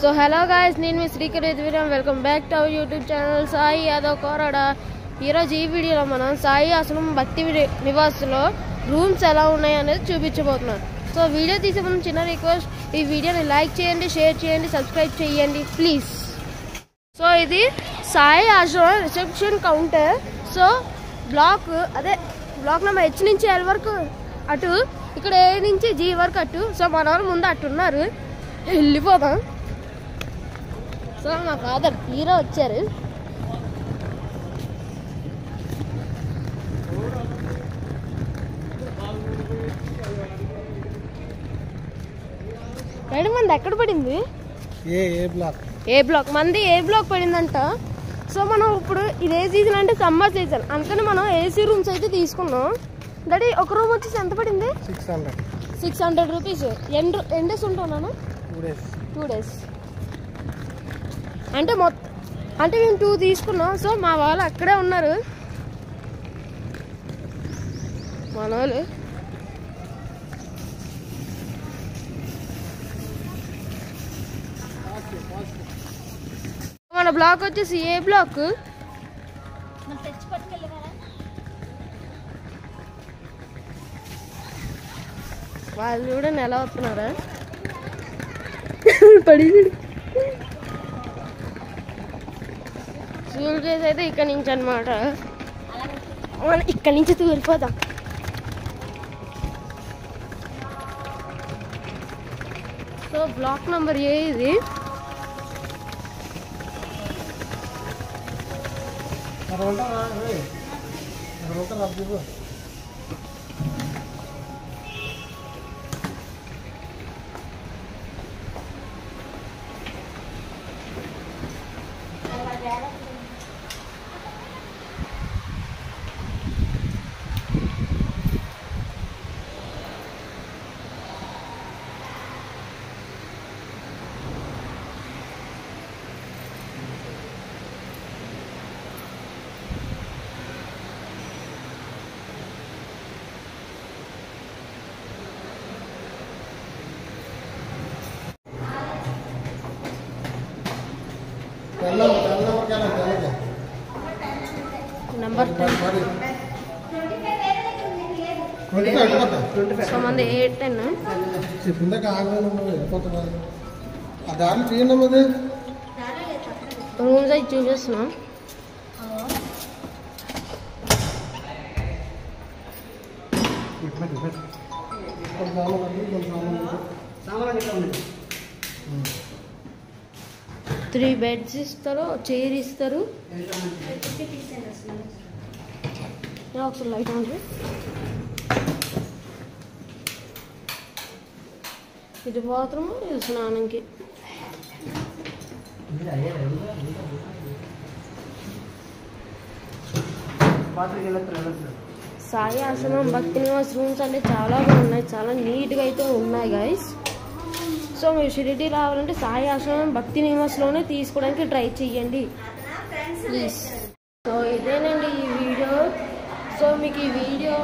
So hello guys, నేను మీ Srikar Yaduveeram. Welcome back to our YouTube channel Sai Yadav Korada. ఈరోజు ఈ వీడియోలో మనం సాయి ఆశ్రమం భక్తి నివాస్లో రూమ్స్ ఎలా ఉన్నాయి అనేది చూపించబోతున్నాం. సో వీడియో తీసే ముందు చిన్న రిక్వెస్ట్, ఈ వీడియోని లైక్ చేయండి, షేర్ చేయండి, సబ్స్క్రైబ్ చేయండి ప్లీజ్. సో ఇది సాయి ఆశ్రమం reception counter. So block number H నుంచి ఎల్ వరకు అటు, ఇక్కడ ఏ నుంచి జీ వరకు అటు. సో మన వాళ్ళు ముందు అటు ఉన్నారు, వెళ్ళిపోదాం. సో మా ఫాదర్ హీరో వచ్చారు. మేడం మంది ఎక్కడ పడింది? ఏ బ్లాక్ మంది ఏ బ్లాక్ పడిందంట. సో మనం ఇప్పుడు ఇది ఏ సీజన్ అంటే సమ్మర్ సీజన్, అందుకని మనం ఏసీ రూమ్స్ అయితే తీసుకున్నాం. డాడీ ఒక రూమ్ వచ్చేసి ఎంత పడింది? 600 రూపీస్. ఎన్ని డేస్ ఉంటాను? 2 డేస్. అంటే మేము 2 తీసుకున్నాం. సో మా వాళ్ళు అక్కడే ఉన్నారు, మన వాళ్ళు. మన బ్లాక్ వచ్చేసి ఏ బ్లాక్. వాళ్ళు చూడండి ఎలా వస్తున్నారా. పడి సూల్ కేస్ అయితే ఇక్కడ నుంచి అనమాట. మనం ఇక్కడ నుంచి తూలిపోదాం. సో బ్లాక్ నెంబర్ ఏ ఇది. నెంబర్ 10. సో మంది 8-10 రూమ్స్ అయితే చూసేస్తున్నాం. త్రీ బెడ్స్ ఇస్తారు, చైర్ ఇస్తారు. ఒకసారి లైట్ ఆన్. ఇది బాత్రూమ్, ఇది స్నానంకి. సాయి ఆశ్రమం భక్తి నివాస్ రూమ్స్ అంటే చాలా బాగున్నాయి, చాలా నీట్గా అయితే ఉన్నాయి గైస్. సో మీరు షిరిడి రావాలంటే సాయి ఆశ్రమం భక్తి నివాస్లోనే తీసుకోవడానికి ట్రై చేయండి ప్లీజ్. సో ఇదేనండి ఈ వీడియో. సో మీకు ఈ వీడియో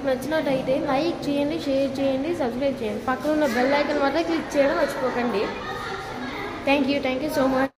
నచ్చినట్టయితే లైక్ చేయండి, షేర్ చేయండి, సబ్స్క్రైబ్ చేయండి. పక్కన ఉన్న బెల్ ఐకాన్ మాత్రం క్లిక్ చేయడం మర్చిపోకండి. Thank you so much.